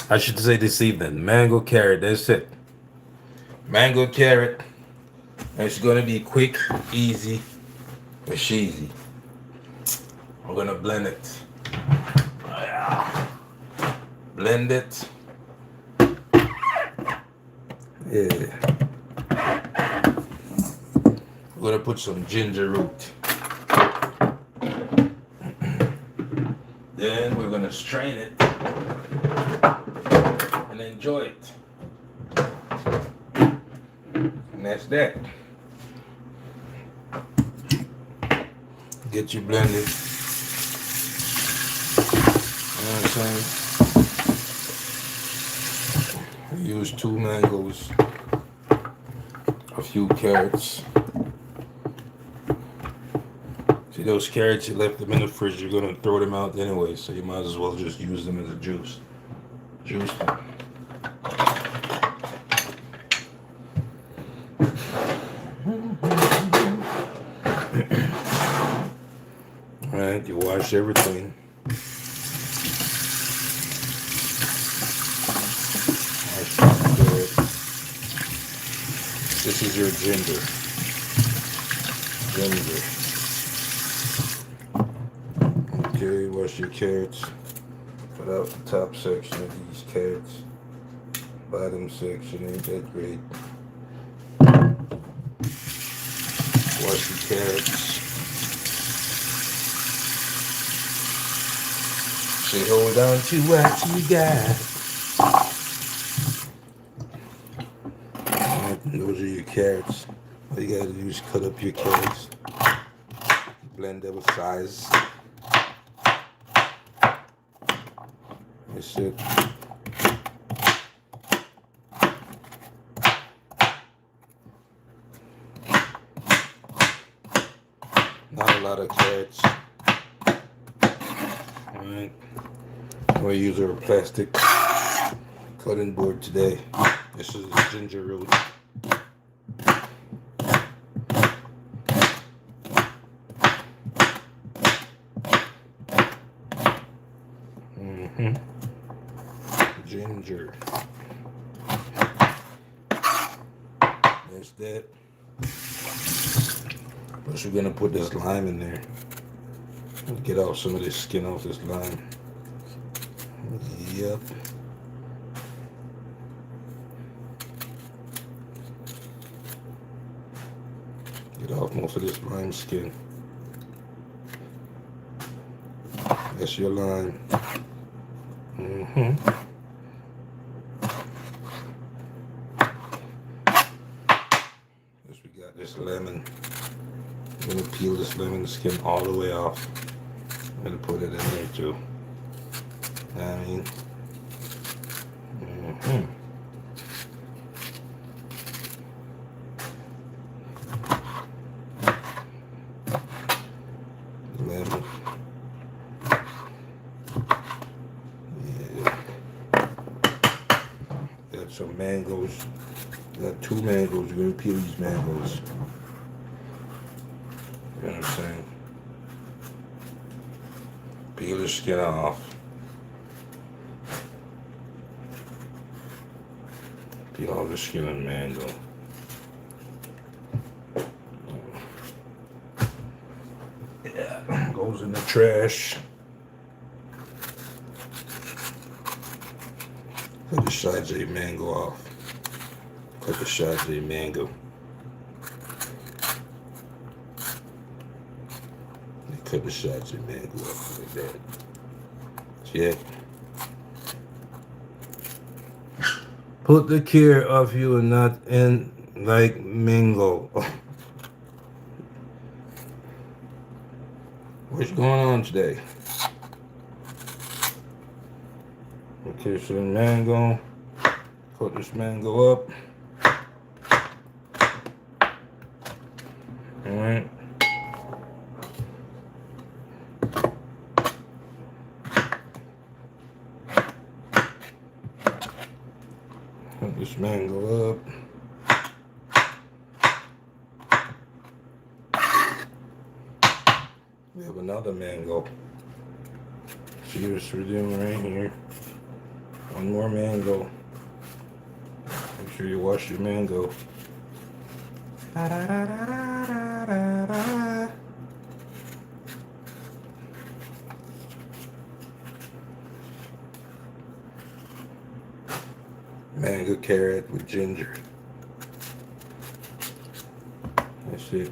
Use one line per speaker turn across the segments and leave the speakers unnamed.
I should say this evening. Mango carrot. That's it. Mango carrot. And it's gonna be quick, easy, and cheesy. We're gonna blend it. Blend it. Yeah. We're gonna put some ginger root. Then we're gonna strain it and enjoy it. And that's that. Get you blended. You know what I'm saying? I use 2 mangoes, a few carrots. See those carrots, you left them in the fridge, you're gonna throw them out anyway, so you might as well just use them as a juice. Juice them. Alright, you wash everything. Wash the carrot. This is your ginger. Ginger. Okay, wash your carrots. Cut out the top section of these carrots. Bottom section ain't that great. Wash the carrots. Say hold on to what you got. Alright, those are your carrots. All you gotta do is cut up your carrots. Blend them with size. That's it. Not a lot of carrots. Alright. I'm going to use our plastic cutting board today. This is the ginger root. Ginger. That's that. First we're gonna put this lime in there. Get off some of this skin off this lime. Yep. Get off most of this lime skin. That's your lime. Next we got this lemon. I'm gonna peel this lemon skin all the way off. I'm gonna put it in there too. I mean, lemon. Yeah. Got some mangoes. Got 2 mangoes. You're gonna peel these mangoes. You know what I'm saying? Peel the skin off. Peel all the skin on mango. Yeah, goes in the trash. Cut the sides of your mango off. Cut the sides of your mango. Cut the sides of your mango off like that. See it? Put the care of you and not in like mango. What's going on today? Okay, so the mango. Put this mango up. Alright. Put this mango up. We have another mango. See what we're doing right here. One more mango. Make sure you wash your mango. Mango carrot with ginger. That's it.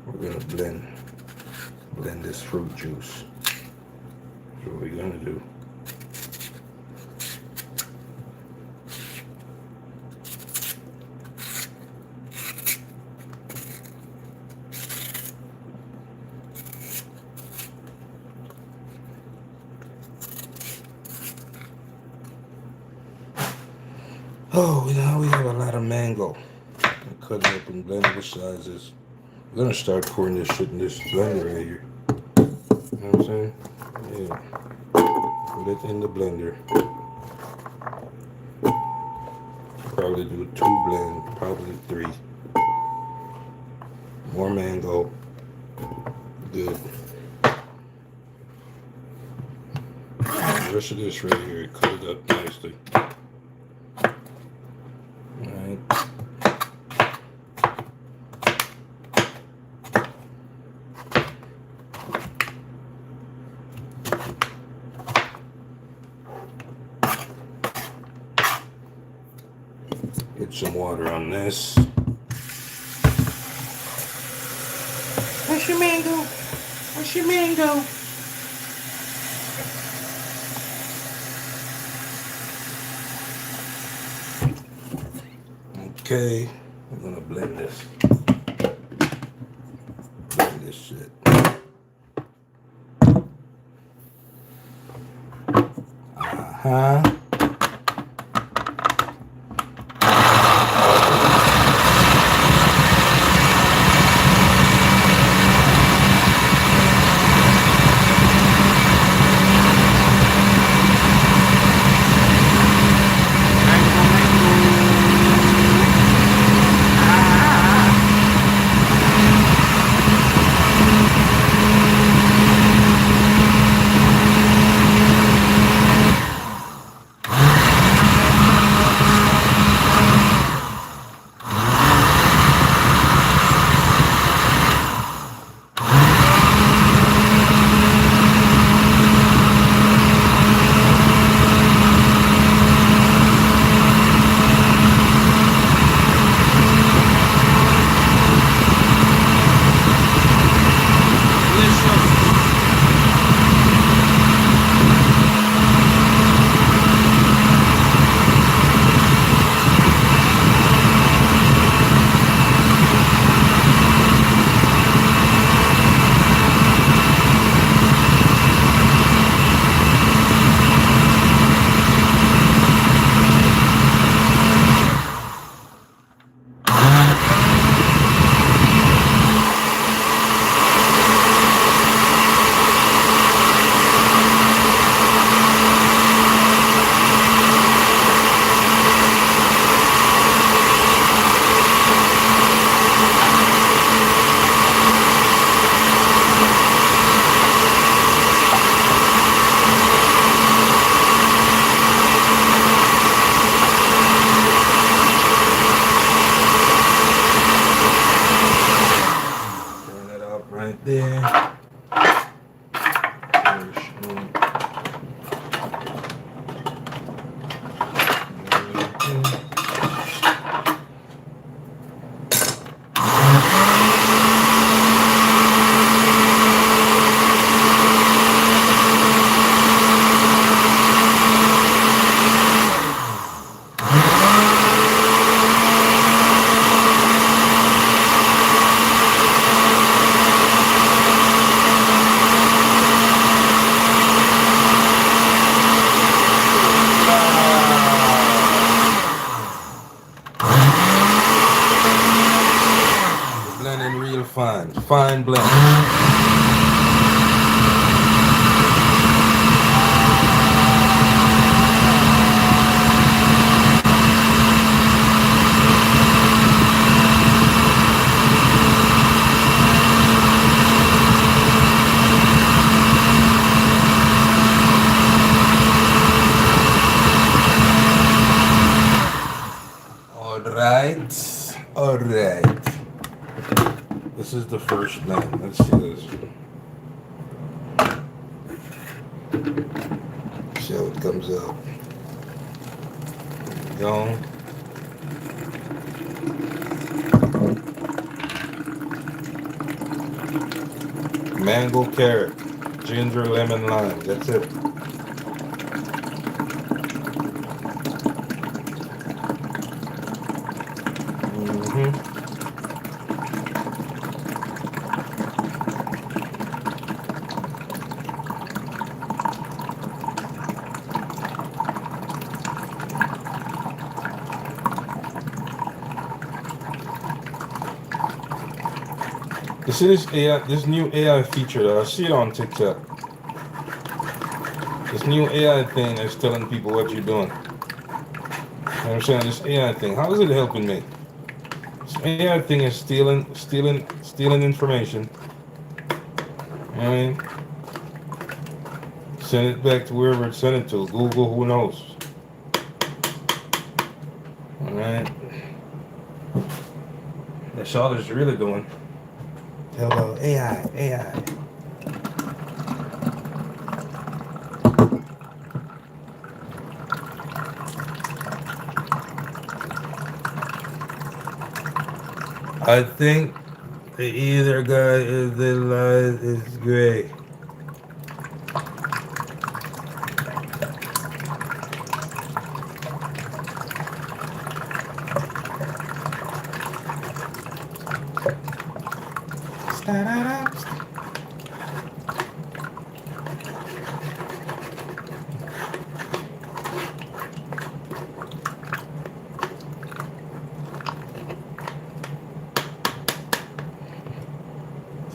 We're gonna blend this fruit juice. That's what we're gonna do. Oh, now we have a lot of mango. I'm cutting up in blendable sizes. I'm gonna start pouring this shit in this blender right here. You know what I'm saying? Yeah. Put it in the blender. Probably do 2 blend, probably 3. More mango. Good. The rest of this right here, cut it up nicely. Alright. Get some water on this. Where's your mango? Where's your mango? Okay, I'm gonna blend this. Blend this shit. Uh-huh. Right there. Blending real fine, fine blend. This is the first blend. Let's see this. See how it comes out. There we go. Mango, carrot, ginger, lemon, lime. That's it. See this new AI feature that I see it on TikTok. This new AI thing is telling people what you're doing. You know what I'm saying? This AI thing, how is it helping me? This AI thing is stealing information. You know what I mean? Send it back to wherever it's sent it to. Google, who knows? Alright. That's all it's really doing. Hello, AI. I think the either guy is the light is gray.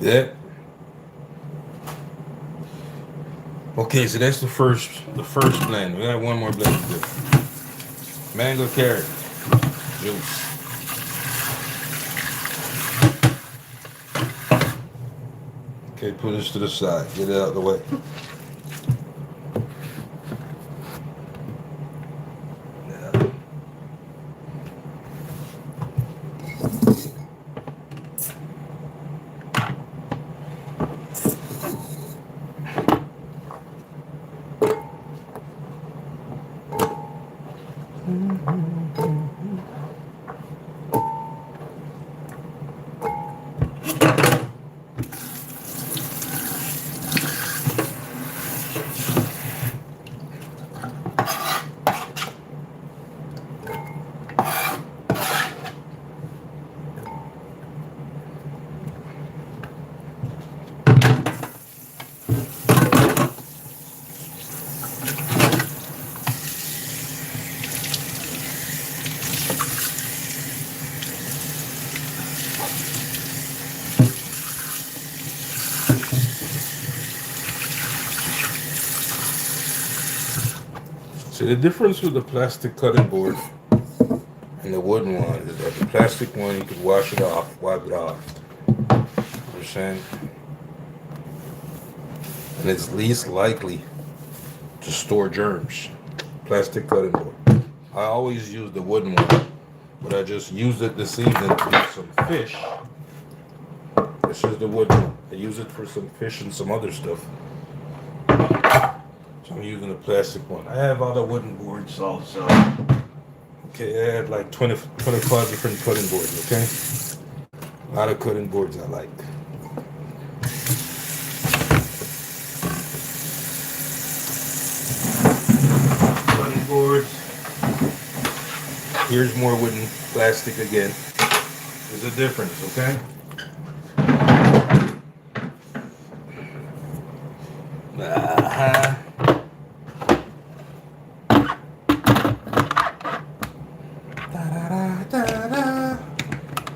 Yeah. Okay, so that's the first blend. We got one more blend to do. Mango carrot juice. Okay, put this to the side. Get it out of the way. So the difference with the plastic cutting board and the wooden one is that the plastic one you could wash it off, wipe it off. You know what I'm saying? And it's least likely to store germs. Plastic cutting board. I always use the wooden one, but I just used it this evening to do some fish. This is the wooden one. I use it for some fish and some other stuff. So I'm using the plastic one. I have other wooden boards also. Okay, I have like 25 different cutting boards, okay? A lot of cutting boards I like. Cutting boards. Here's more wooden, plastic again. There's a difference, okay?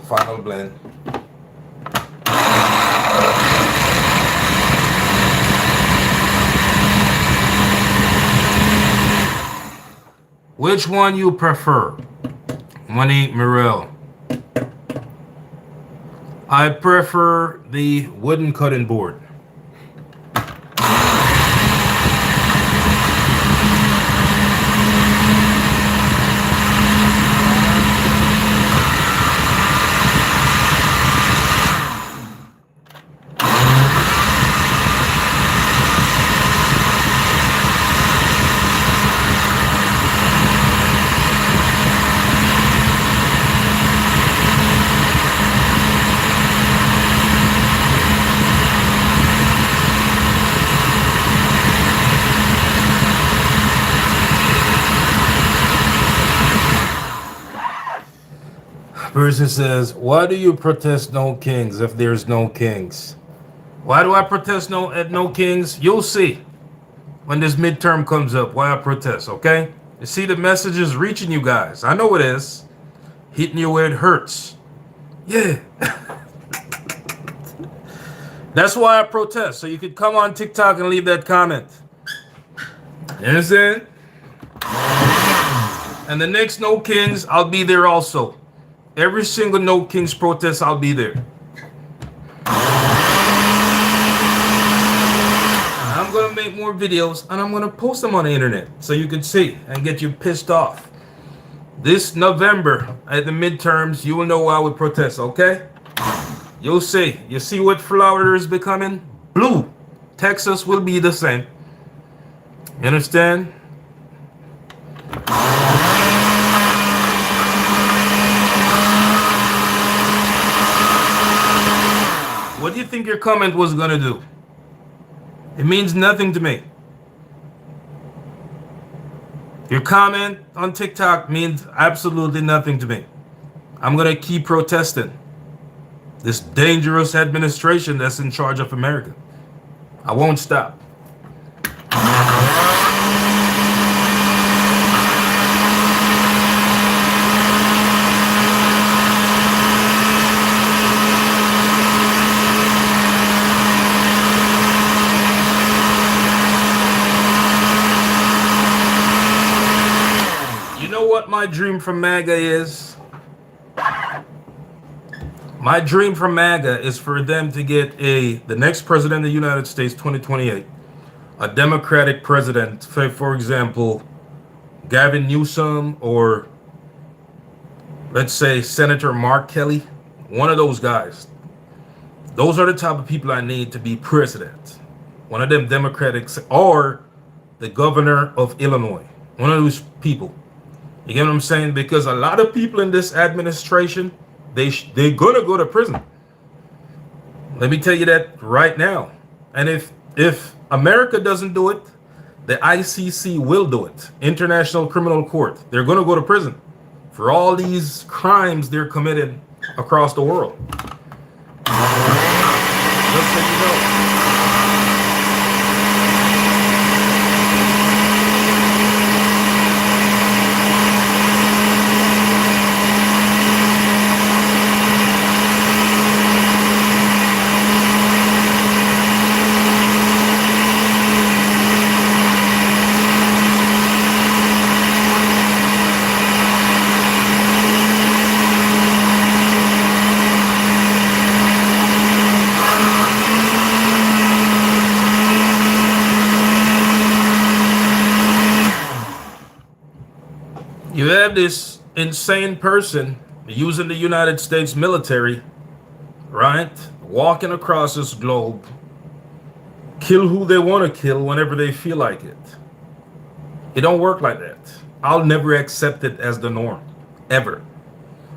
Final blend. Which one you prefer? Money Morel. I prefer the wooden cutting board. Person says, why do you protest no kings if there's no kings? Why do I protest no kings? You'll see when this midterm comes up why I protest, okay? You see the message is reaching you guys. I know it is. Hitting you where it hurts. Yeah. That's why I protest. So you could come on TikTok and leave that comment. You understand? And the next No Kings, I'll be there also. Every single No Kings protest, I'll be there. I'm going to make more videos and I'm going to post them on the internet so you can see and get you pissed off. This November at the midterms, you will know why we protest, okay? You'll see. You see what Florida is becoming? Blue. Texas will be the same. You understand? What do you think your comment was going to do? It means nothing to me. Your comment on TikTok means absolutely nothing to me. I'm going to keep protesting this dangerous administration that's in charge of America. I won't stop. You know what my dream from MAGA is? My dream from MAGA is for them to get the next president of the United States, 2028, a Democratic president, for example, Gavin Newsom, or let's say Senator Mark Kelly, one of those guys. Those are the type of people I need to be president. One of them Democrats, or the governor of Illinois, one of those people. You get what I'm saying? Because a lot of people in this administration, they're gonna go to prison. Let me tell you that right now. And if America doesn't do it, the ICC will do it. International Criminal Court. They're gonna go to prison for all these crimes they're committing across the world. Just so you know. You have this insane person using the United States military, right? Walking across this globe, kill who they want to kill whenever they feel like it. It don't work like that. I'll never accept it as the norm, ever.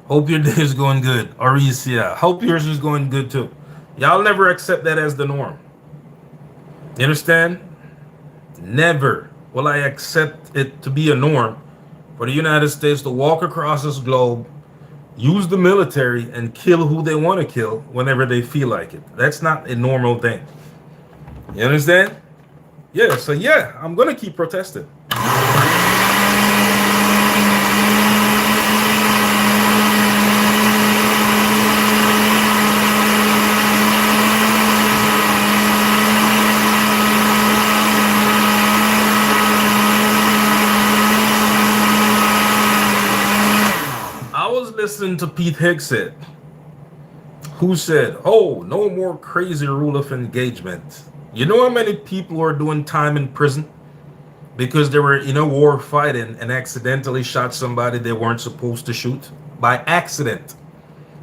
Hope your day is going good. Aricia, hope yours is going good too. Y'all never accept that as the norm. You understand? Never will I accept it to be a norm for the United States to walk across this globe, use the military, and kill who they want to kill whenever they feel like it. That's not a normal thing. You understand? Yeah, so yeah, I'm going to keep protesting. Listening to Pete Hegseth, who said, oh, no more crazy rule of engagement. You know how many people are doing time in prison because they were in a war fighting and accidentally shot somebody they weren't supposed to shoot by accident.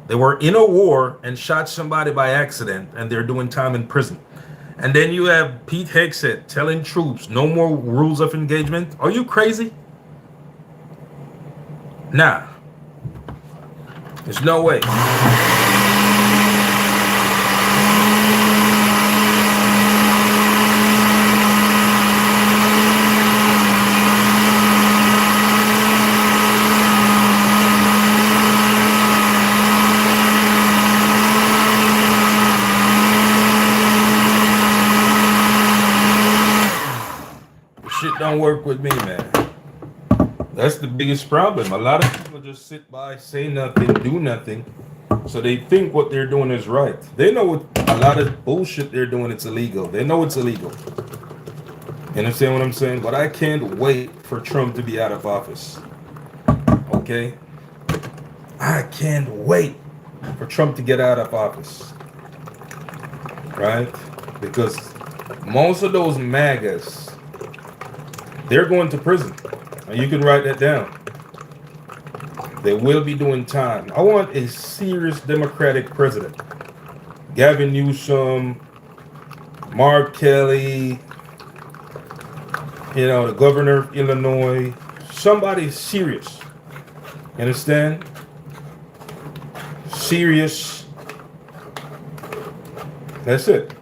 They were in a war and shot somebody by accident, and they're doing time in prison. And then you have Pete Hegseth telling troops no more rules of engagement. Are you crazy? Nah. There's no way. Shit don't work with me, man. That's the biggest problem. A lot of people just sit by, say nothing, do nothing. So they think what they're doing is right. They know what a lot of bullshit they're doing, it's illegal. They know it's illegal. You understand what I'm saying? But I can't wait for Trump to be out of office. Okay? I can't wait for Trump to get out of office. Right? Because most of those MAGAs, they're going to prison. And you can write that down. They will be doing time. I want a serious Democratic president. Gavin Newsom, Mark Kelly, the governor of Illinois. Somebody serious. You understand? Serious. That's it.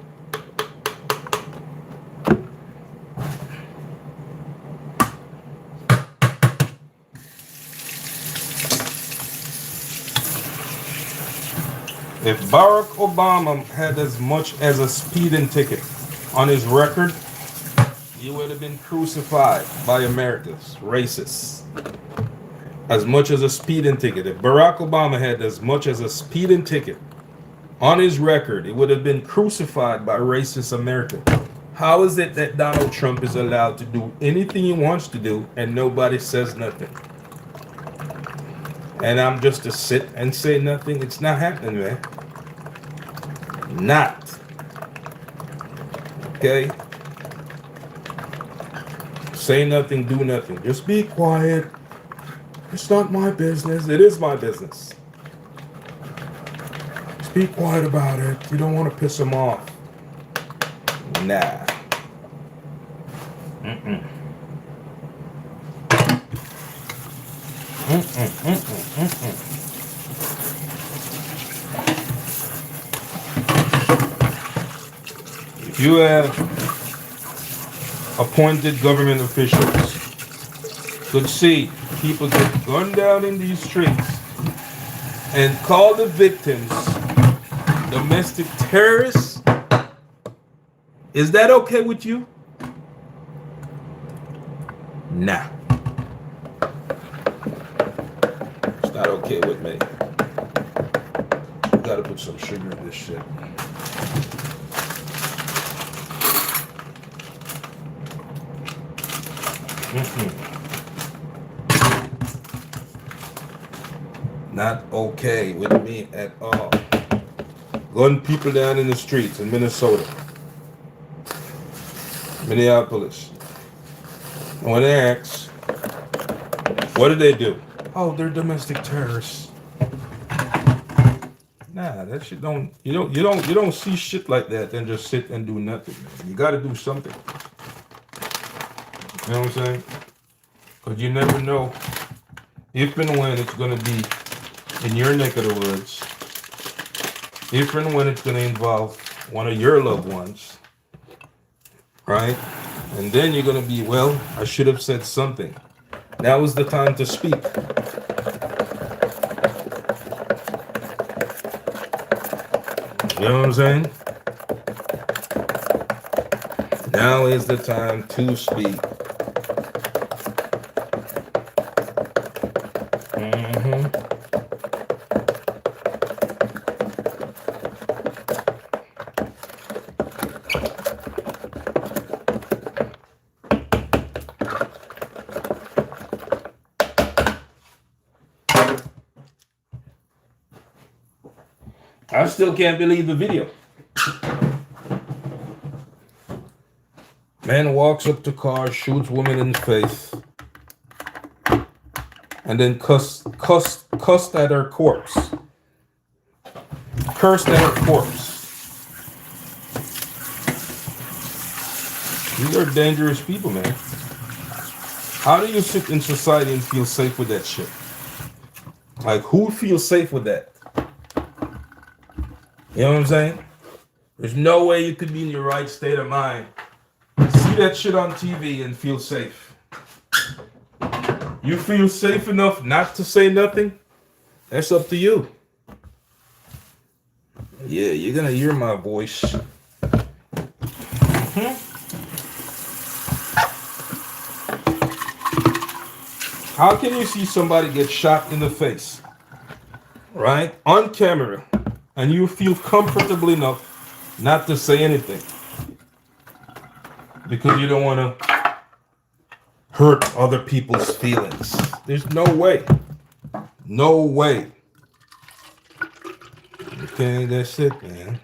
If Barack Obama had as much as a speeding ticket on his record, he would have been crucified by America's racists. As much as a speeding ticket. If Barack Obama had as much as a speeding ticket on his record, he would have been crucified by racist America. How is it that Donald Trump is allowed to do anything he wants to do and nobody says nothing? And I'm just to sit and say nothing? It's not happening, man. Not. Okay? Say nothing, do nothing. Just be quiet. It's not my business. It is my business. Just be quiet about it. You don't want to piss him off. Nah. If you have appointed government officials could see people get gunned down in these streets and call the victims domestic terrorists, is that okay with you? Nah. It's not okay with me. You gotta put some sugar in this shit. Not okay with me at all. Gun people down in the streets in Minnesota, Minneapolis. And when they ask, what did they do? Oh, they're domestic terrorists. Nah, that shit don't. You don't see shit like that. Then just sit and do nothing. Man. You got to do something. You know what I'm saying? Because you never know if and when it's going to be in your neck of the woods. If and when it's going to involve one of your loved ones. Right? And then you're going to be, well, I should have said something. Now is the time to speak. You know what I'm saying? Now is the time to speak. I still can't believe the video. Man walks up to car, shoots woman in the face, and then cussed at her corpse. Cursed at her corpse. These are dangerous people, man. How do you sit in society and feel safe with that shit? Like, who feels safe with that? You know what I'm saying? There's no way you could be in your right state of mind. See that shit on TV and feel safe. You feel safe enough not to say nothing? That's up to you. Yeah, you're gonna hear my voice. How can you see somebody get shot in the face, right, on camera, and you feel comfortable enough not to say anything because you don't want to hurt other people's feelings? There's no way. No way. Okay, that's it, man.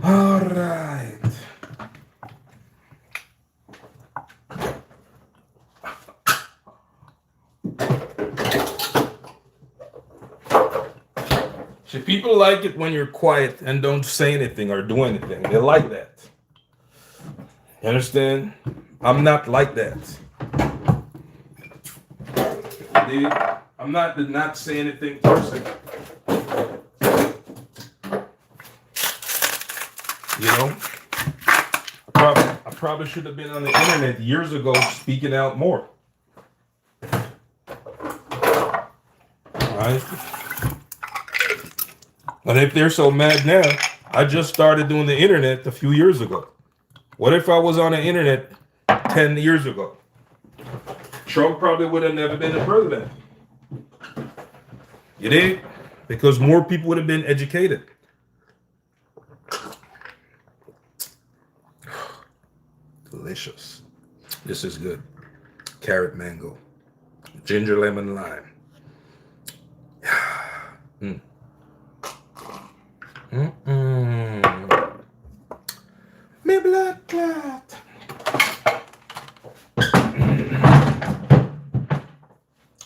All right. See, people like it when you're quiet and don't say anything or do anything. They like that. You understand? I'm not like that. I'm not the not say anything person. You know? I probably should have been on the internet years ago speaking out more. Alright? But if they're so mad now, I just started doing the internet a few years ago. What if I was on the internet 10 years ago? Trump probably would have never been the president. You dig? Because more people would have been educated. Delicious. This is good. Carrot mango. Ginger lemon lime. Mm. Me blood clot.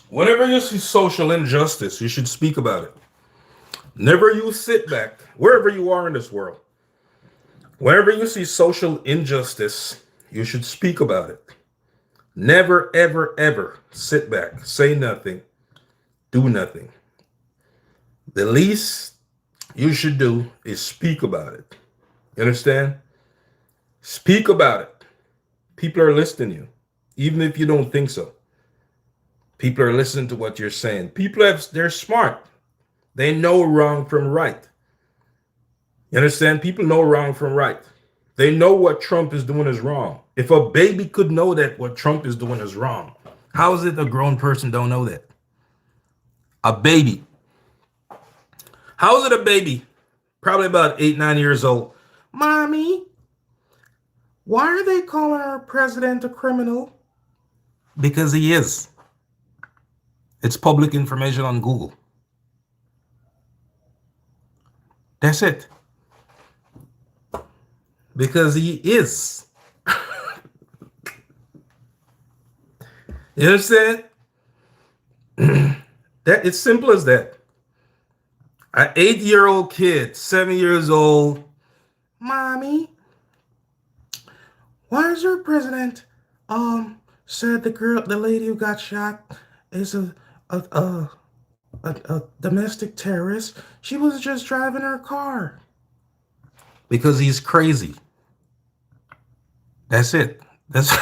Whenever you see social injustice, you should speak about it. Never you sit back, wherever you are in this world. Whenever you see social injustice, you should speak about it. Never, ever, ever sit back, say nothing, do nothing. The least you should do is speak about it. You understand? Speak about it. People are listening to you, even if you don't think so. People are listening to what you're saying. They're smart. They know wrong from right. You understand? People know wrong from right. They know what Trump is doing is wrong. If a baby could know that what Trump is doing is wrong, how is it a grown person don't know that? A baby. How is it a baby? Probably about 8, 9 years old. Mommy, why are they calling our president a criminal? Because he is. It's public information on Google. That's it. Because he is. You understand? That it's simple as that. An 8-year-old kid, 7 years old. Mommy, why is your president said the lady who got shot is a domestic terrorist? She was just driving her car. Because he's crazy. That's it. That's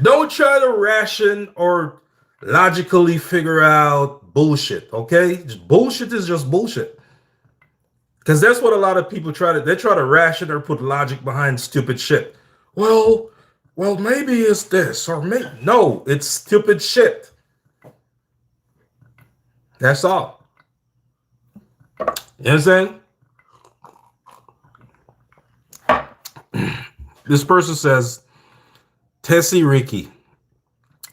Don't try to ration or logically figure out bullshit, okay? Bullshit is just bullshit. Because that's what a lot of people try to ration or put logic behind stupid shit. Well, maybe it's this, or maybe no, it's stupid shit. That's all. You understand? This person says, Tessie Ricky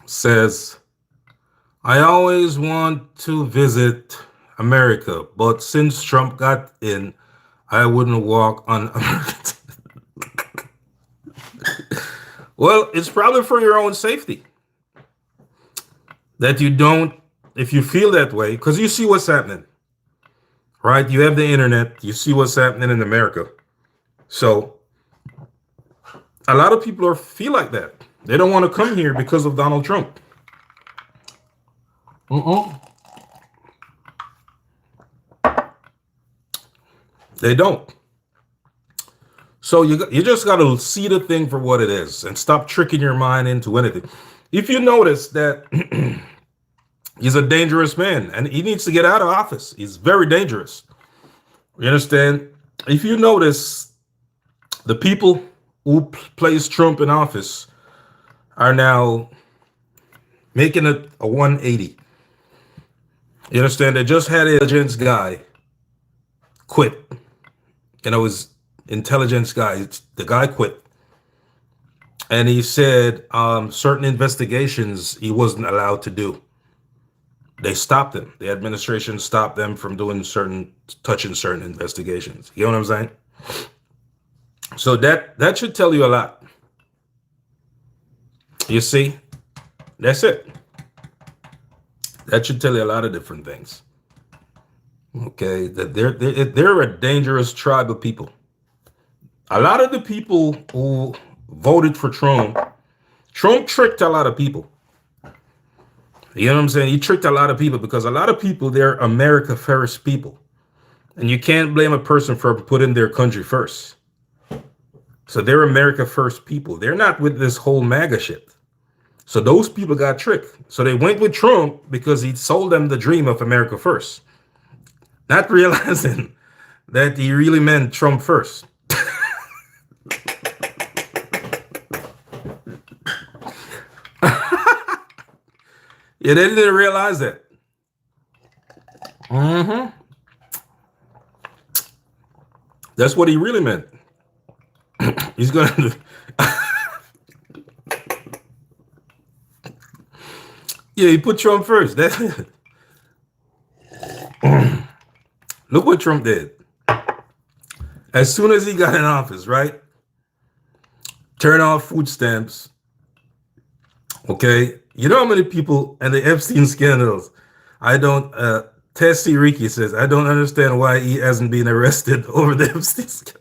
says, I always want to visit America, but since Trump got in, I wouldn't walk on America. Well, it's probably for your own safety that you don't, if you feel that way, because you see what's happening, right? You have the internet, you see what's happening in America. So a lot of people feel like that. They don't want to come here because of Donald Trump. They don't. So you just got to see the thing for what it is and stop tricking your mind into anything. If you notice that he's a dangerous man and he needs to get out of office, he's very dangerous. You understand? If you notice the people who placed Trump in office are now making it a 180. You understand? They just had an intelligence guy quit. His intelligence guy. The guy quit, and he said certain investigations he wasn't allowed to do. They stopped him. The administration stopped them from touching certain investigations. You know what I'm saying? So that should tell you a lot. You see, that's it. That should tell you a lot of different things. Okay, that they're a dangerous tribe of people. A lot of the people who voted for Trump tricked a lot of people. You know what I'm saying? He tricked a lot of people because a lot of people, they're America first people. And you can't blame a person for putting their country first. So they're America first people. They're not with this whole MAGA shit. So those people got tricked. So they went with Trump because he sold them the dream of America first, not realizing that he really meant Trump first. Yeah, they didn't realize that. That's what he really meant. He's gonna. Yeah, he put Trump first. That's it. Look what Trump did. As soon as he got in office, right? Turn off food stamps. Okay, you know how many people and the Epstein scandals? I don't. Tessie Ricky says I don't understand why he hasn't been arrested over the Epstein scandal.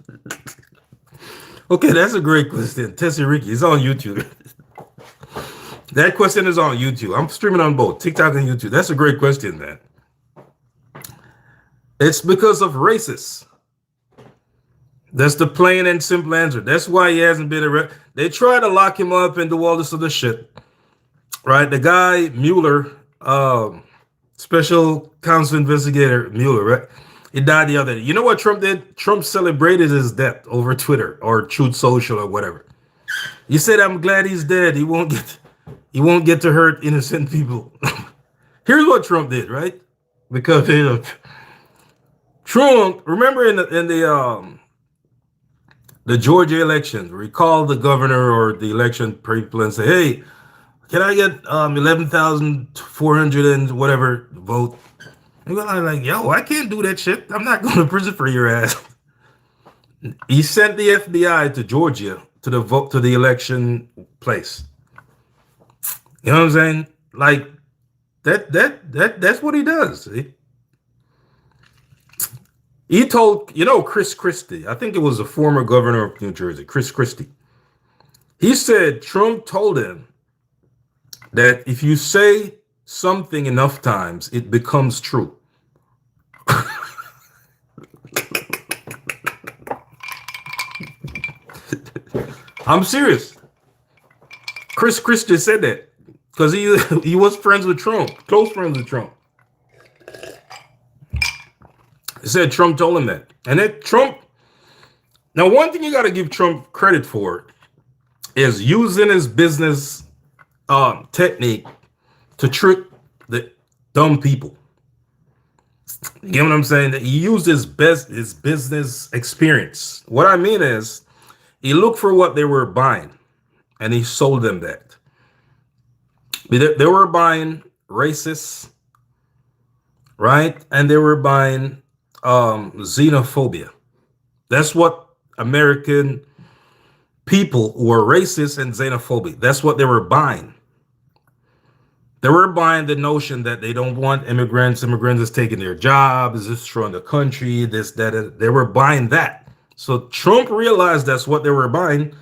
Okay, that's a great question. Tessie Ricky is on YouTube. That question is on YouTube. I'm streaming on both TikTok and YouTube. That's a great question, man. It's because of racists. That's the plain and simple answer. That's why he hasn't been arrested. They try to lock him up and do all this other shit. Right? The guy, Mueller, special counsel investigator Mueller, right? He died the other day. You know what Trump did? Trump celebrated his death over Twitter or Truth Social or whatever. He said, I'm glad he's dead. He won't get to hurt innocent people. Here's what Trump did, right? Because Trump, remember in the Georgia elections, recall the governor or the election people and say, hey, can I get 11,400 and whatever vote? And I'm like, yo, I can't do that shit. I'm not going to prison for your ass. He sent the FBI to Georgia to the election place. You know what I'm saying? Like that's what he does. He told, Chris Christie, I think it was the former governor of New Jersey, Chris Christie. He said Trump told him that if you say something enough times, it becomes true. I'm serious. Chris Christie said that because he was friends with Trump, close friends with Trump. He said Trump told him that. And then Trump, now one thing you got to give Trump credit for is using his business technique to trick the dumb people. You get what I'm saying? That he used his business experience. What I mean is he looked for what they were buying and he sold them that. They were buying racists, right? And they were buying xenophobia. That's what American people who are racist and xenophobic, that's what they were buying. They were buying the notion that they don't want immigrants is taking their jobs, is destroying the country, this, that. They were buying that. So Trump realized that's what they were buying,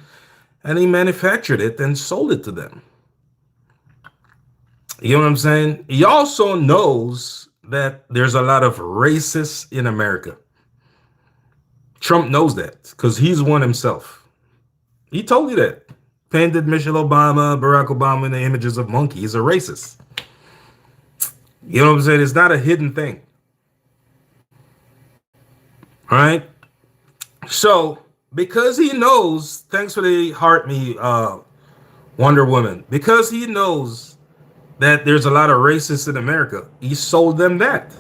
and he manufactured it and sold it to them. You know what I'm saying? He also knows that there's a lot of racists in America. Trump knows that because he's one himself. He told you that. Painted Michelle Obama, Barack Obama in the images of monkey. He's a racist. You know what I'm saying? It's not a hidden thing. All right? So because he knows. Thanks for the heart me, Wonder Woman. Because he knows that there's a lot of racists in America. He sold them that.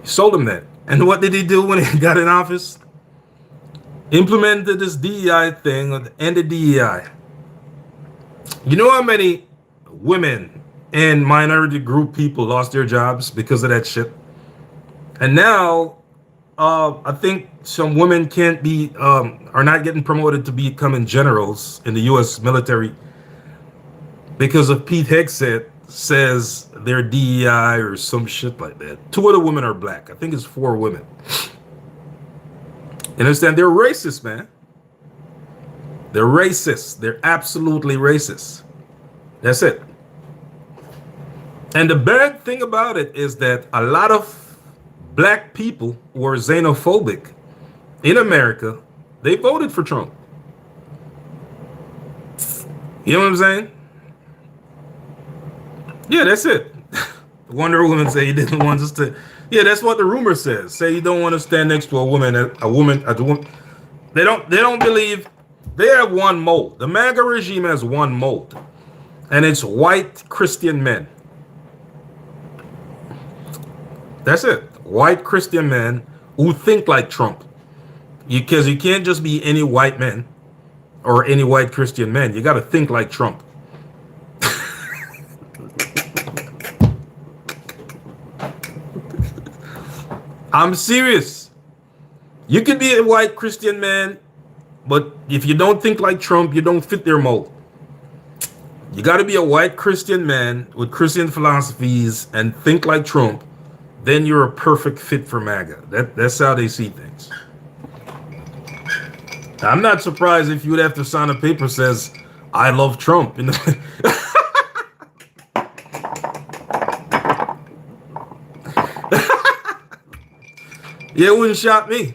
He sold them that. And what did he do when he got in office? Implemented this DEI thing and ended DEI. You know how many women and minority group people lost their jobs because of that shit? And now, I think some women can't be, are not getting promoted to becoming generals in the U.S. military because of Pete Hegseth says they're DEI or some shit like that. Two of the women are black. I think it's 4 women. You understand? They're racist, man. They're racist. They're absolutely racist. That's it. And the bad thing about it is that a lot of black people who are xenophobic in America, they voted for Trump. You know what I'm saying? Yeah, that's it. Wonder Woman say he didn't want us to. Yeah, that's what the rumor says. Say you don't want to stand next to a woman. They don't believe. They have one mold. The MAGA regime has one mold, and it's white Christian men. That's it. White Christian men who think like Trump. Because you can't just be any white man or any white Christian man. You got to think like Trump. I'm serious. You can be a white Christian man, but if you don't think like Trump, you don't fit their mold. You got to be a white Christian man with Christian philosophies and think like Trump. Then you're a perfect fit for MAGA. That's how they see things. I'm not surprised if you would have to sign a paper says, I love Trump. Yeah, it wouldn't shock me.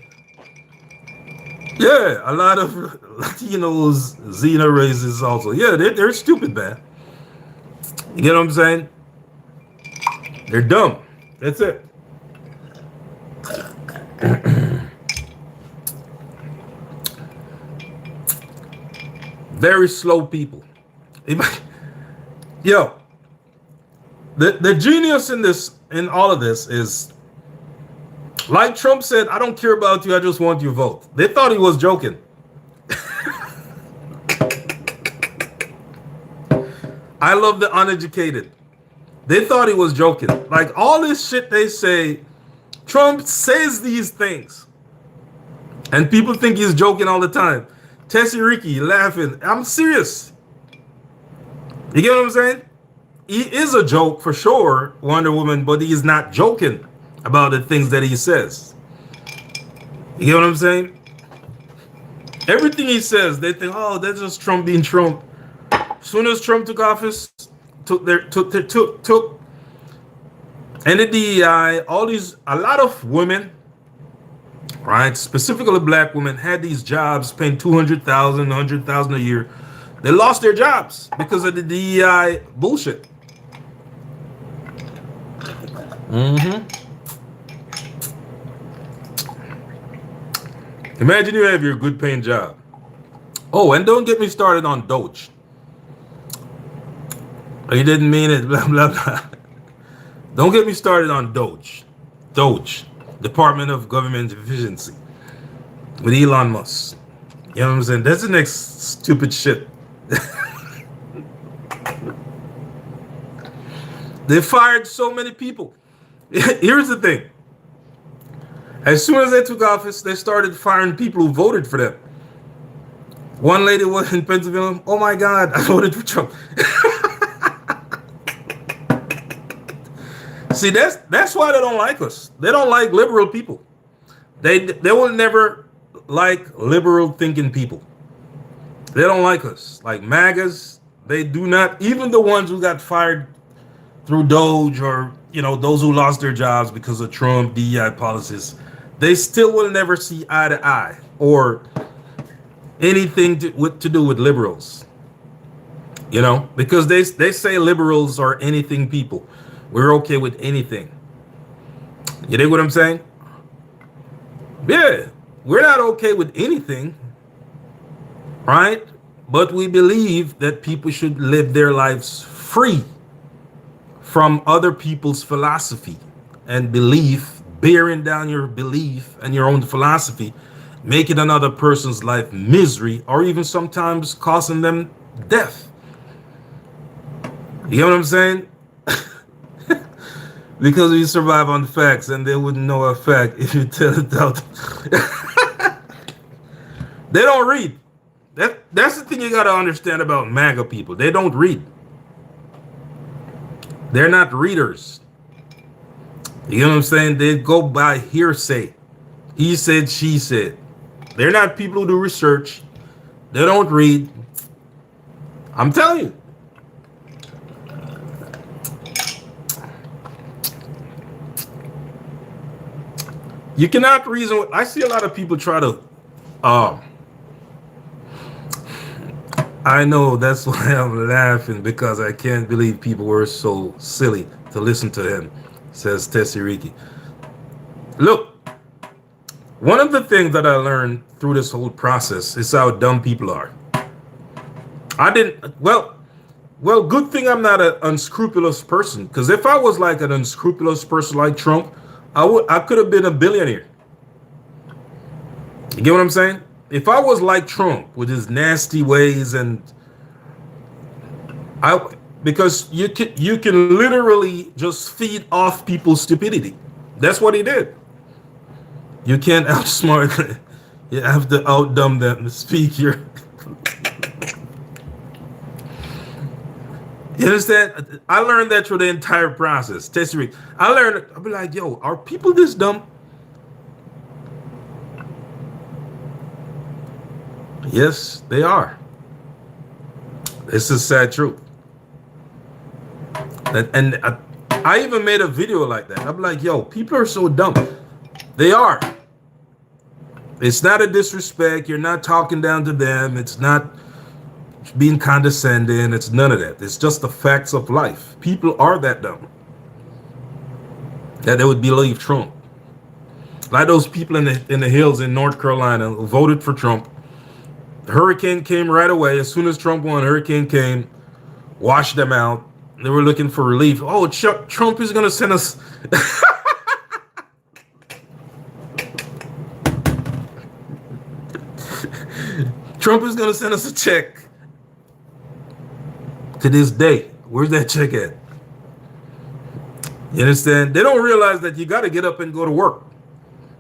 Yeah, a lot of Latinos, Xena races also. Yeah, they're stupid, man. You get what I'm saying? They're dumb. That's it. Very slow people. Yo, the genius in all of this is, like Trump said, I don't care about you, I just want your vote. They thought he was joking. I love the uneducated. They thought he was joking. Like all this shit they say, Trump says these things. And people think he's joking all the time. Tessie Ricky laughing. I'm serious. You get what I'm saying? He is a joke for sure, Wonder Woman, but he is not joking about the things that he says. You get what I'm saying? Everything he says, they think, oh, that's just Trump being Trump. As soon as Trump took office, took and the DEI, a lot of women, right, specifically black women, had these jobs paying $200,000, $100,000 a year. They lost their jobs because of the DEI bullshit. Imagine you have your good paying job. Oh, and don't get me started on Doge. You didn't mean it, blah, blah, blah. Don't get me started on Doge. Doge, Department of Government Efficiency, with Elon Musk. You know what I'm saying? That's the next stupid shit. They fired so many people. Here's the thing. As soon as they took office, they started firing people who voted for them. One lady was in Pennsylvania. Oh my God, I voted for Trump. See, that's why they don't like us. They don't like liberal people. They will never like liberal thinking people. They don't like us. Like MAGAs, they do not. Even the ones who got fired through Doge, or those who lost their jobs because of Trump DEI policies, they still will never see eye to eye or anything to do with liberals. Because they say liberals are anything people. We're okay with anything. You dig what I'm saying? Yeah. We're not okay with anything, right? But we believe that people should live their lives free from other people's philosophy and belief, bearing down your belief and your own philosophy, making another person's life misery, or even sometimes causing them death. You know what I'm saying? Because we survive on facts, and they wouldn't know a fact if you tell it out. They don't read. That's the thing you gotta understand about MAGA people. They don't read. They're not readers. You know what I'm saying? They go by hearsay. He said, she said. They're not people who do research. They don't read. I'm telling you. You cannot reason with. I see a lot of people try to. I know, that's why I'm laughing, because I can't believe people were so silly to listen to him, says Tessie Riki. Look, one of the things that I learned through this whole process is how dumb people are. I didn't, well, good thing I'm not an unscrupulous person, because if I was like an unscrupulous person like Trump, I could have been a billionaire. You get what I'm saying? If I was like Trump with his nasty ways, and because you can literally just feed off people's stupidity. That's what he did. You can't outsmart. You have to outdumb them to speak your. You understand? I learned that through the entire process. Tessie, I learned. I'll be like, yo, are people this dumb? Yes, they are. It's a sad truth. And I even made a video like that. I'm like, yo, people are so dumb. They are. It's not a disrespect. You're not talking down to them. It's not being condescending. It's none of that. It's just the facts of life. People are that dumb that they would believe Trump. Like those people in the hills in North Carolina who voted for Trump. The hurricane came right away. As soon as Trump won, hurricane came, washed them out. They were looking for relief. Oh, Trump is going to send us. Trump is going to send us a check. To this day, where's that check at? You understand? They don't realize that you got to get up and go to work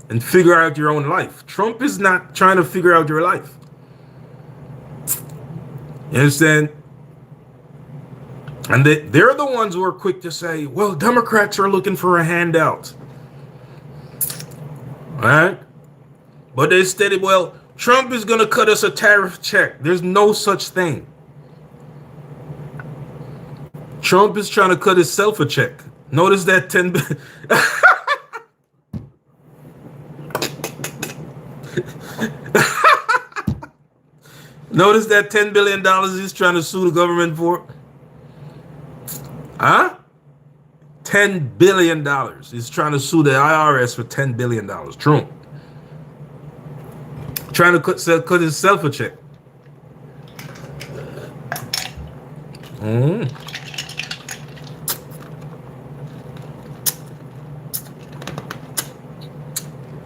and figure out your own life. Trump is not trying to figure out your life. You understand? And they're the ones who are quick to say, well, Democrats are looking for a handout. All right? But they stated, well, Trump is going to cut us a tariff check. There's no such thing. Trump is trying to cut himself a check. Notice that 10 billion. Notice that $10 billion he's trying to sue the government for? Huh? $10 billion. He's trying to sue the IRS for $10 billion. Trump. Trying to cut himself a check. Mm.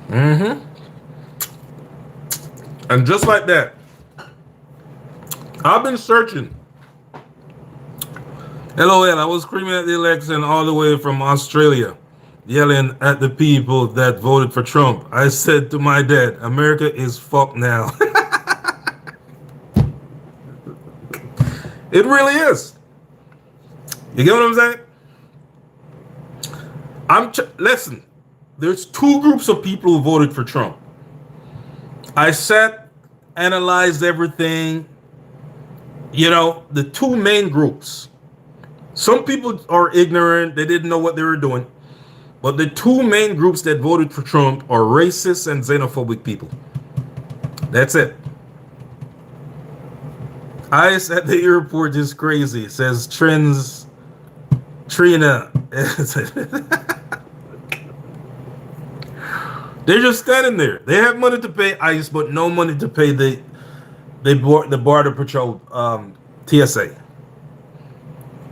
Mm-hmm. And just like that, I've been searching. LOL, I was screaming at the election all the way from Australia, yelling at the people that voted for Trump. I said to my dad, America is fucked now. It really is. You get what I'm saying? Listen, there's two groups of people who voted for Trump. I sat, analyzed everything. You know, the two main groups. Some people are ignorant. They didn't know what they were doing. But the two main groups that voted for Trump are racist and xenophobic people. That's it. ICE at the airport is crazy, says Trina. They're just standing there. They have money to pay ICE, but no money to pay the border patrol TSA.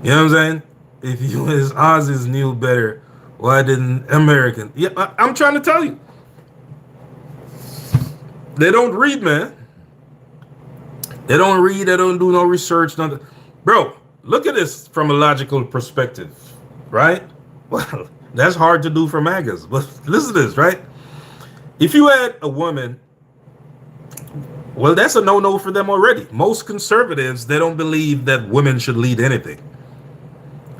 You know what I'm saying? If you as Aussies knew better, why didn't American? Yeah, I'm trying to tell you. They don't read, man. They don't read. They don't do no research. Nothing. Bro, look at this from a logical perspective, right? Well, that's hard to do for MAGAs, but listen to this, right? If you had a woman, well, that's a no-no for them already. Most conservatives, they don't believe that women should lead anything.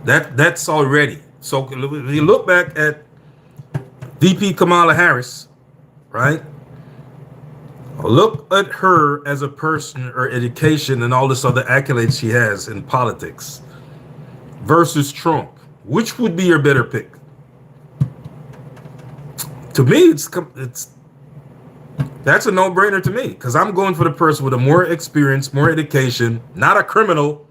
That's already. So if you look back at VP Kamala Harris, right? Look at her as a person, her education, and all this other accolades she has in politics versus Trump. Which would be your better pick? To me, it's that's a no-brainer to me because I'm going for the person with a more experience, more education, not a criminal.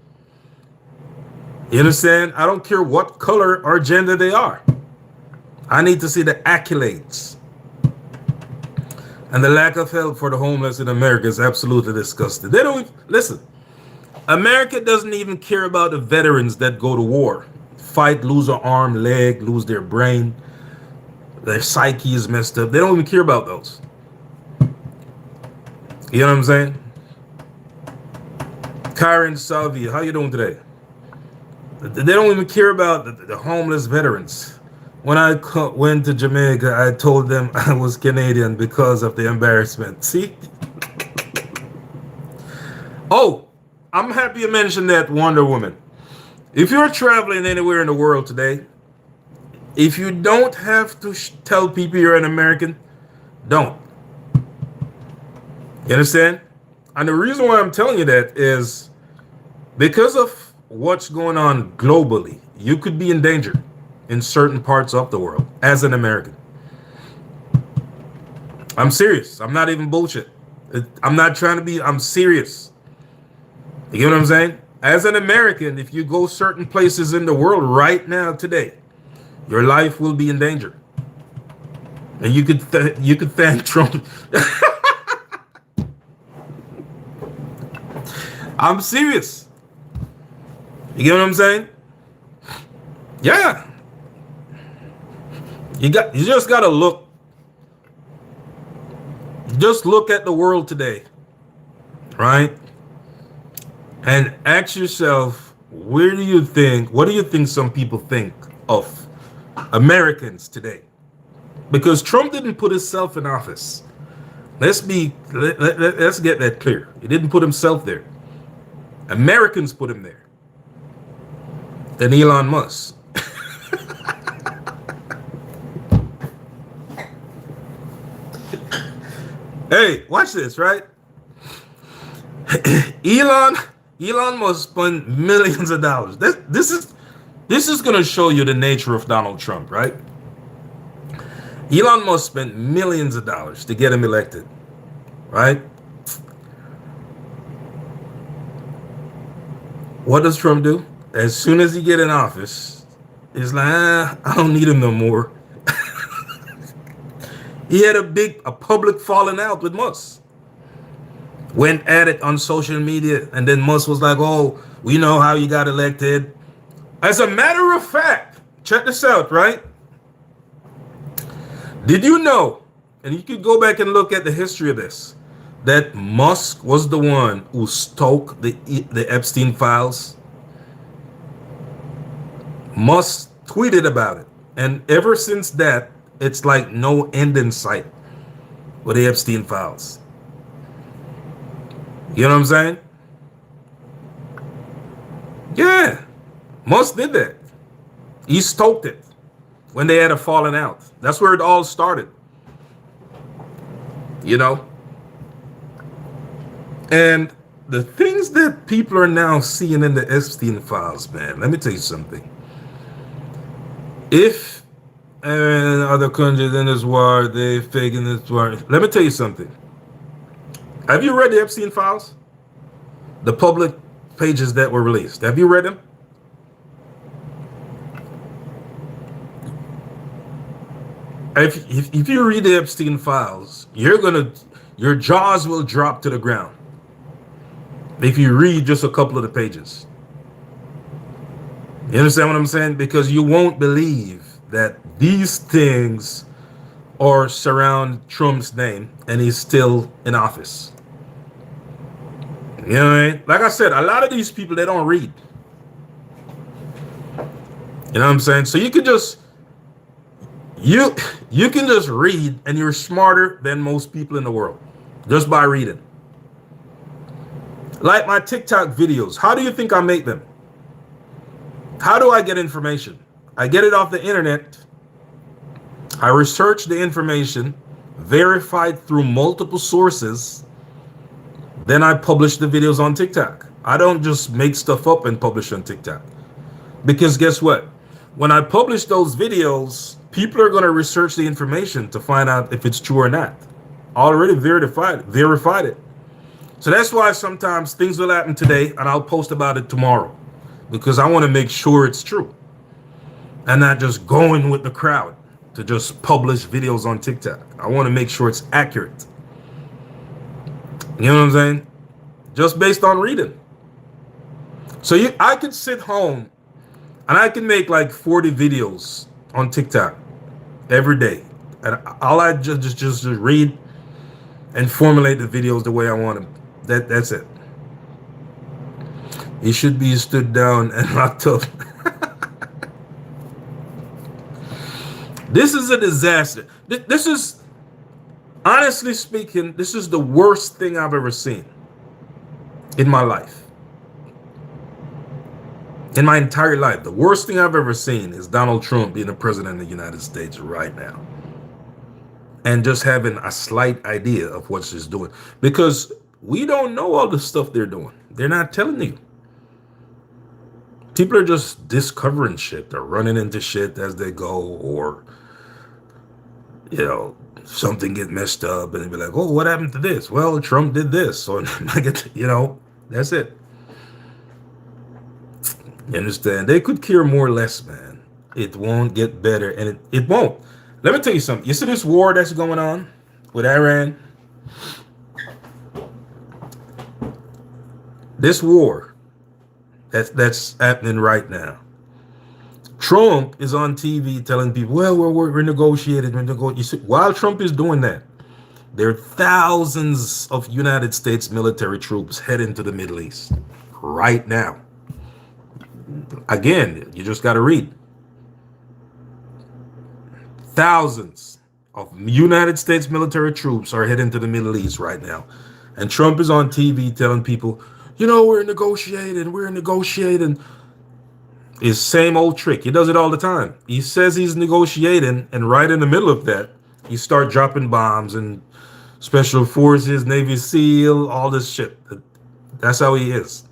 You understand? I don't care what color or gender they are. I need to see the accolades. And the lack of help for the homeless in America is absolutely disgusting. They don't listen. America doesn't even care about the veterans that go to war, fight, lose an arm, leg, lose their brain, their psyche is messed up. They don't even care about those. You know what I'm saying? Karen Salvi, how you doing today? They don't even care about the homeless veterans. When I went to Jamaica, I told them I was Canadian because of the embarrassment. See? Oh, I'm happy you mentioned that, Wonder Woman. If you're traveling anywhere in the world today, if you don't have to tell people you're an American, don't. You understand? And the reason why I'm telling you that is because of what's going on globally. You could be in danger in certain parts of the world as an American. I'm serious. I'm not even bullshit. I'm not trying to be, I'm serious. You get what I'm saying? As an American, if you go certain places in the world right now today, your life will be in danger. And you could thank Trump. I'm serious. You get what I'm saying? Yeah. You just gotta look. Just look at the world today, right? And ask yourself, what do you think some people think of Americans today? Because Trump didn't put himself in office. Let's get that clear. He didn't put himself there. Americans put him there. Then Elon Musk. Hey, watch this, right? Elon Musk spent millions of dollars. This is gonna show you the nature of Donald Trump, right? Elon Musk spent millions of dollars to get him elected, right? What does Trump do? As soon as he get in office, he's like, I don't need him no more. He had a public falling out with Musk. Went at it on social media, and then Musk was like, oh, we know how you got elected. As a matter of fact, check this out, right? Did you know, and you could go back and look at the history of this, that Musk was the one who stoked the Epstein files? Musk tweeted about it. And ever since that, it's like no end in sight with the Epstein files. You know what I'm saying? Yeah. Musk did that. He stoked it when they had a falling out. That's where it all started. You know? And the things that people are now seeing in the Epstein files, man, let me tell you something. If other countries in this war, they faking this war. Let me tell you something. Have you read the Epstein files? The public pages that were released. Have you read them? If you read the Epstein files, your jaws will drop to the ground if you read just a couple of the pages. You understand what I'm saying? Because you won't believe that these things are surround Trump's name and he's still in office. You know what I mean? Like I said, a lot of these people, they don't read. You know what I'm saying? So you can just you can just read and you're smarter than most people in the world just by reading. Like my TikTok videos, how do you think I make them? How do I get information? I get it off the internet. I research the information, verified through multiple sources. Then I publish the videos on TikTok. I don't just make stuff up and publish on TikTok. Because guess what? When I publish those videos, people are going to research the information to find out if it's true or not. Already verified it. So that's why sometimes things will happen today and I'll post about it tomorrow. Because I want to make sure it's true. And not just going with the crowd to just publish videos on TikTok. I want to make sure it's accurate. You know what I'm saying? Just based on reading. So I could sit home and I can make like 40 videos on TikTok every day. And all I just read and formulate the videos the way I want them. That's it. He should be stood down and locked up. This is a disaster. This is, honestly speaking, this is the worst thing I've ever seen in my life. In my entire life, the worst thing I've ever seen is Donald Trump being the president of the United States right now. And just having a slight idea of what she's doing. Because we don't know all the stuff they're doing. They're not telling you. People are just discovering shit. They're running into shit as they go, or, you know, something get messed up and they be like, oh, what happened to this? Well, Trump did this. So, you know, that's it. You understand? They could care more or less, man. It won't get better, and it won't. Let me tell you something. You see this war that's going on with Iran? This war that's happening right now. Trump is on TV telling people, well, we're negotiating. You see, while Trump is doing that, there are thousands of United States military troops heading to the Middle East right now. Again, you just got to read. Thousands of United States military troops are heading to the Middle East right now. And Trump is on TV telling people, you know, we're negotiating. His same old trick. He does it all the time. He says he's negotiating, and right in the middle of that, he start dropping bombs and special forces, Navy SEAL, all this shit. That's how he is.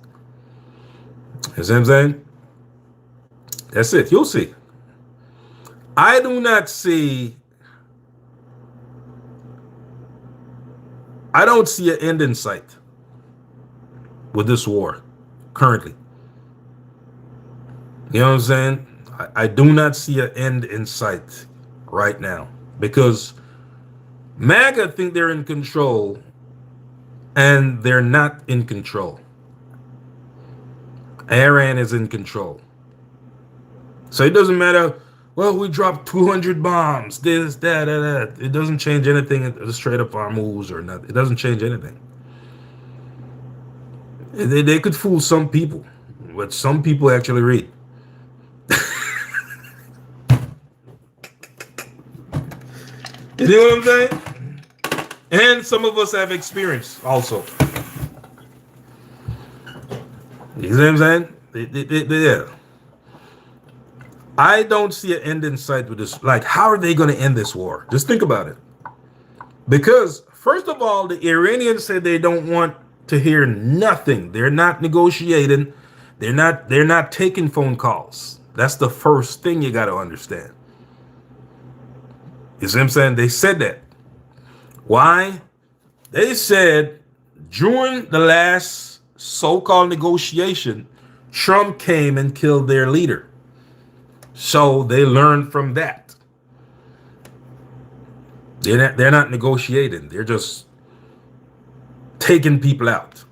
You see what I'm saying? That's it. You'll see. I don't see an end in sight with this war currently. You know what I'm saying? I do not see an end in sight right now because MAGA think they're in control and they're not in control. Iran is in control. So it doesn't matter, well, we dropped 200 bombs, this, that. It doesn't change anything straight up our moves or nothing. It doesn't change anything. They could fool some people, but some people actually read. You know what I'm saying? And some of us have experience also. You know what I'm saying? Yeah. I don't see an end in sight with this. Like, how are they going to end this war? Just think about it. Because, first of all, the Iranians said they don't want to hear nothing. They're not negotiating. They're not taking phone calls. That's the first thing you got to understand. You see what I'm saying? They said that. Why? They said during the last so-called negotiation, Trump came and killed their leader. So they learned from that. They're not negotiating. They're just taking people out.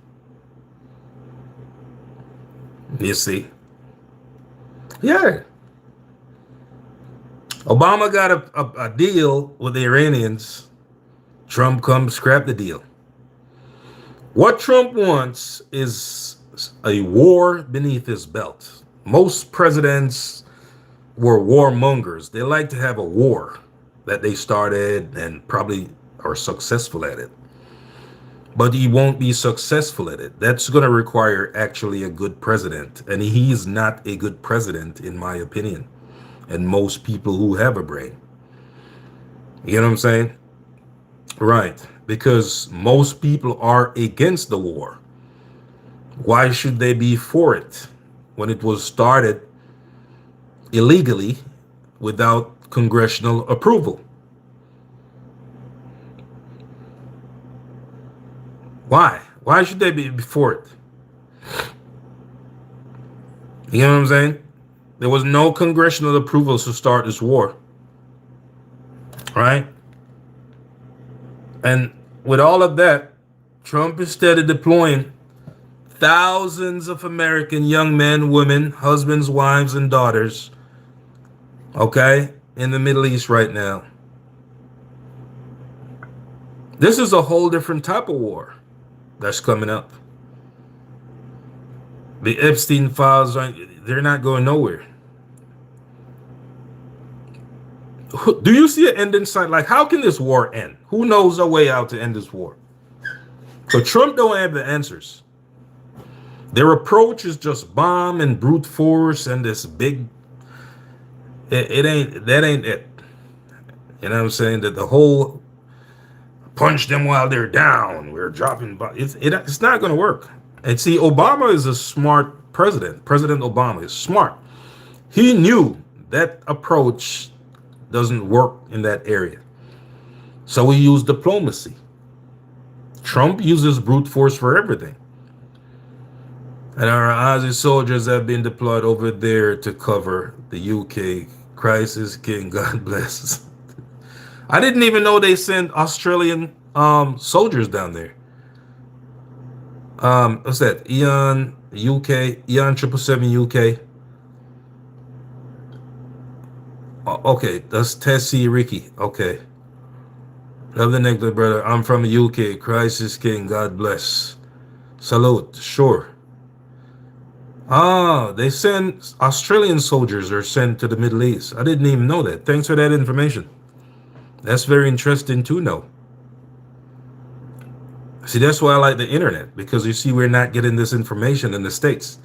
You see? Yeah. Obama got a deal with the Iranians. Trump comes scrap the deal. What Trump wants is a war beneath his belt. Most presidents were warmongers. They like to have a war that they started and probably are successful at it. But he won't be successful at it. That's going to require actually a good president. And he's not a good president, in my opinion. And most people who have a brain. You know what I'm saying? Right. Because most people are against the war. Why should they be for it when it was started illegally without congressional approval? Why? Why should they be for it? You know what I'm saying? There was no congressional approval to start this war. Right? And with all of that, Trump is steady deploying thousands of American young men, women, husbands, wives, and daughters, okay, in the Middle East right now. This is a whole different type of war that's coming up. The Epstein files, they're not going nowhere. Do you see an end in sight? Like, how can this war end? Who knows a way out to end this war? But Trump don't have the answers. Their approach is just bomb and brute force and this big. It ain't that ain't it. You know what I'm saying? That the whole punch them while they're down. We're dropping. It's not going to work. And see, Obama is a smart president. President Obama is smart. He knew that approach doesn't work in that area. So he used diplomacy. Trump uses brute force for everything. And our Aussie soldiers have been deployed over there to cover the UK crisis. King, God bless. I didn't even know they sent Australian soldiers down there. What's that? Eon UK, Eon 777 UK. Okay, that's Tessie Ricky. Okay. Love the necklace, brother. I'm from the UK. Christ is King. God bless. Salute. Sure. They send Australian soldiers are sent to the Middle East. I didn't even know that. Thanks for that information. That's very interesting to know. See, that's why I like the internet, because you see, we're not getting this information in the States.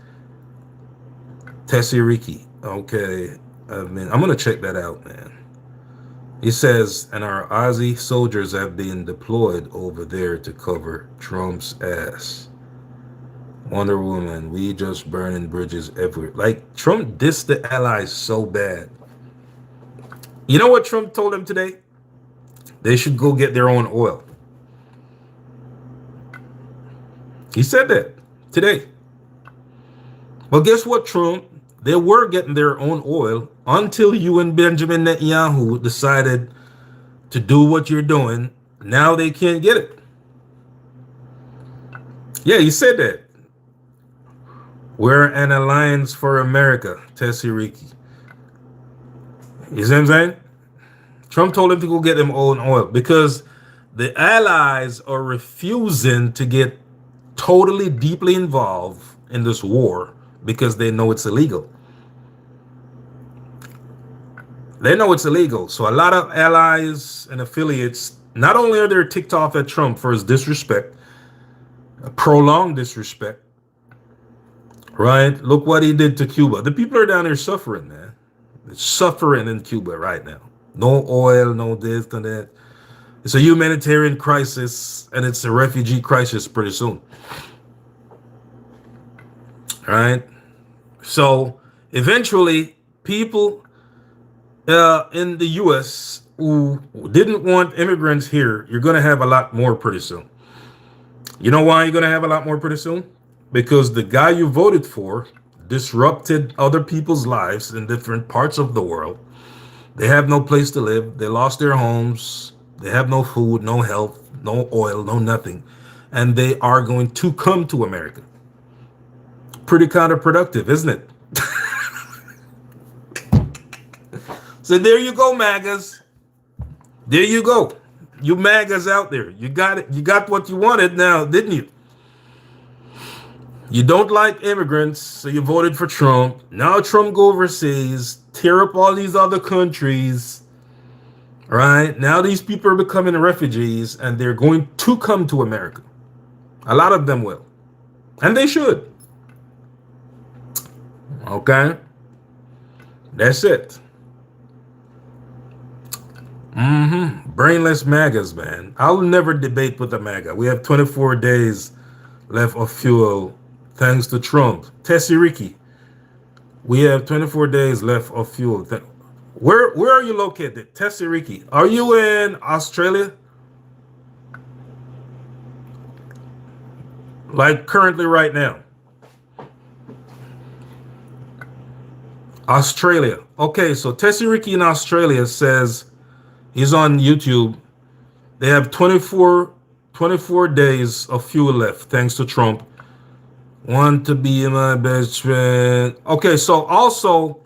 Tessie Ricky. Okay. I'm going to check that out, man. He says, and our Aussie soldiers have been deployed over there to cover Trump's ass. Wonder Woman, we just burning bridges everywhere. Like, Trump dissed the allies so bad. You know what Trump told them today? They should go get their own oil. He said that today. Well, guess what, Trump? They were getting their own oil until you and Benjamin Netanyahu decided to do what you're doing. Now they can't get it. Yeah, he said that. We're an alliance for America, Tessie Ricky. You see what I'm saying? Trump told him to go get their own oil because the allies are refusing to get totally deeply involved in this war because they know it's illegal. They know it's illegal. So a lot of allies and affiliates, not only are they ticked off at Trump for his disrespect, prolonged disrespect, right? Look what he did to Cuba. The people are down there suffering, man. They're suffering in Cuba right now. No oil, no this, no that. It's a humanitarian crisis, and it's a refugee crisis pretty soon. Right? So eventually, people in the U.S. who didn't want immigrants here, you're going to have a lot more pretty soon. You know why you're going to have a lot more pretty soon? Because the guy you voted for disrupted other people's lives in different parts of the world. They have no place to live. They lost their homes. They have no food, no health, no oil, no nothing. And they are going to come to America. Pretty counterproductive, isn't it? So there you go, MAGAs. There you go. You MAGAs out there. You got it. You got what you wanted now, didn't you? You don't like immigrants, so you voted for Trump. Now Trump go overseas, tear up all these other countries. Right? Now these people are becoming refugees and they're going to come to America. A lot of them will. And they should. Okay? That's it. Brainless MAGAs, man. I'll never debate with a MAGA. We have 24 days left of fuel thanks to Trump. Tessie Ricky, we have 24 days left of fuel. Where are you located? Tessie Ricky, are you in Australia? Like currently right now? Australia. Okay, so Tessie Ricky in Australia says he's on YouTube. They have 24 days of fuel left thanks to Trump. Want to be my best friend. Okay, so also,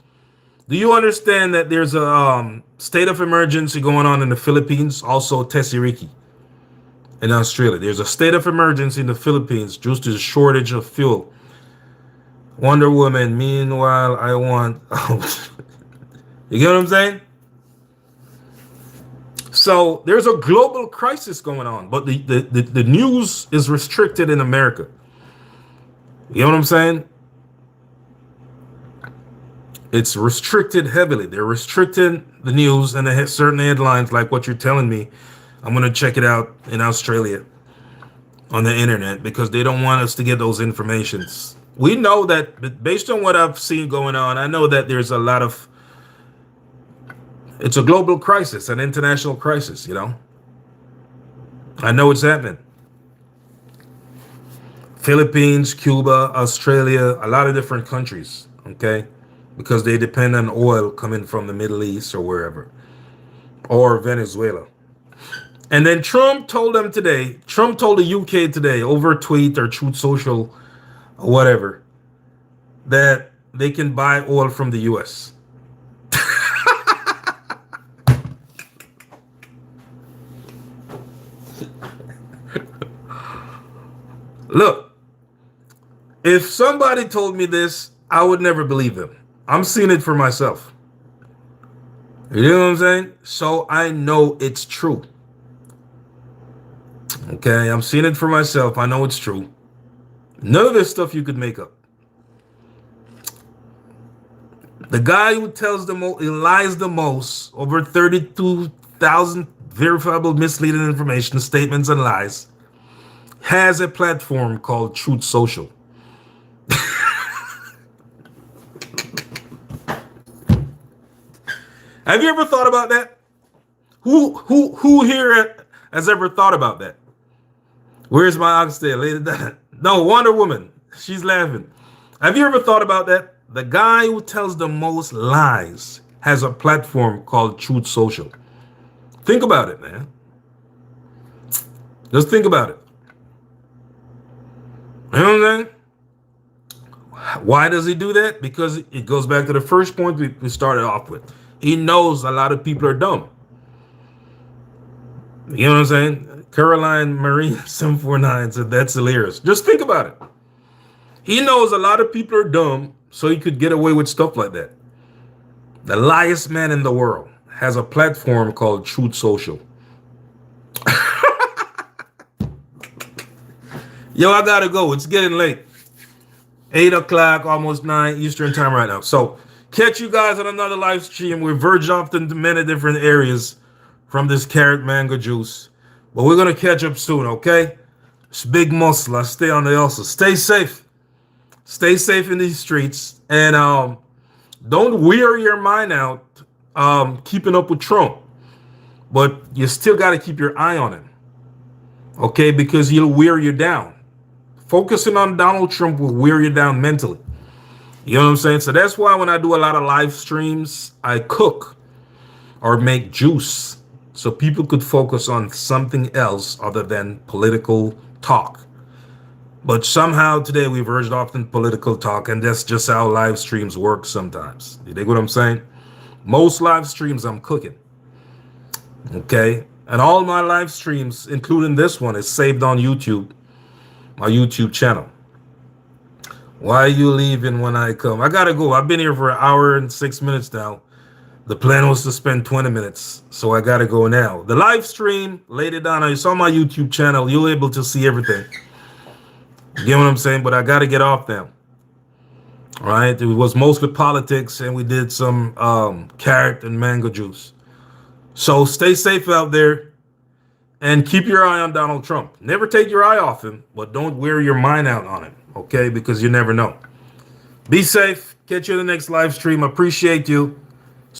do you understand that there's a state of emergency going on in the Philippines? Also, Tessie Ricky in Australia. There's a state of emergency in the Philippines due to the shortage of fuel. Wonder Woman, meanwhile, I want... You get what I'm saying? So there's a global crisis going on, but the news is restricted in America. You know what I'm saying? It's restricted heavily. They're restricting the news and the certain headlines like what you're telling me. I'm going to check it out in Australia on the internet because they don't want us to get those informations. We know that based on what I've seen going on, I know that there's a lot of, it's a global crisis, an international crisis, you know. I know it's happening. Philippines, Cuba, Australia, a lot of different countries, okay? Because they depend on oil coming from the Middle East or wherever, or Venezuela. And then Trump told them today, Trump told the UK today over tweet or Truth Social or whatever, that they can buy oil from the US. Look, if somebody told me this, I would never believe them. I'm seeing it for myself. You know what I'm saying? So I know it's true. Okay, I'm seeing it for myself. I know it's true. None of this stuff you could make up. The guy who tells the most, he lies the most, over 32,000 verifiable misleading information, statements, and lies, has a platform called Truth Social. Have you ever thought about that? Who here has ever thought about that? Where's my oxtail? No, Wonder Woman. She's laughing. Have you ever thought about that? The guy who tells the most lies has a platform called Truth Social. Think about it, man. Just think about it. You know what I'm saying? Why does he do that? Because it goes back to the first point we started off with. He knows a lot of people are dumb. You know what I'm saying? Caroline Marie 749 said that's hilarious. Just think about it. He knows a lot of people are dumb, so he could get away with stuff like that. The liest man in the world has a platform called Truth Social. Yo, I gotta go. It's getting late. 8 o'clock, almost 9 Eastern time right now. So catch you guys on another live stream. We're verging off into many different areas from this carrot mango juice. But we're going to catch up soon, okay? It's big muscle. I stay on the hustle. Stay safe. Stay safe in these streets. And don't wear your mind out keeping up with Trump. But you still got to keep your eye on him. Okay? Because he'll wear you down. Focusing on Donald Trump will wear you down mentally. You know what I'm saying? So that's why when I do a lot of live streams, I cook or make juice. so people could focus on something else other than political talk. But somehow today we've verged off in political talk, and that's just how live streams work sometimes. You dig what I'm saying? Most live streams I'm cooking. Okay? And all my live streams, including this one, is saved on YouTube, my YouTube channel. Why are you leaving when I come? I gotta go. I've been here for an hour and 6 minutes now. The plan was to spend 20 minutes, so I gotta go now. The live stream, later down, it's on my YouTube channel. You'll able to see everything. You get what I'm saying? But I gotta get off now. All right? It was mostly politics, and we did some carrot and mango juice. So stay safe out there, and keep your eye on Donald Trump. Never take your eye off him, but don't wear your mind out on him, okay? Because you never know. Be safe. Catch you in the next live stream. Appreciate you.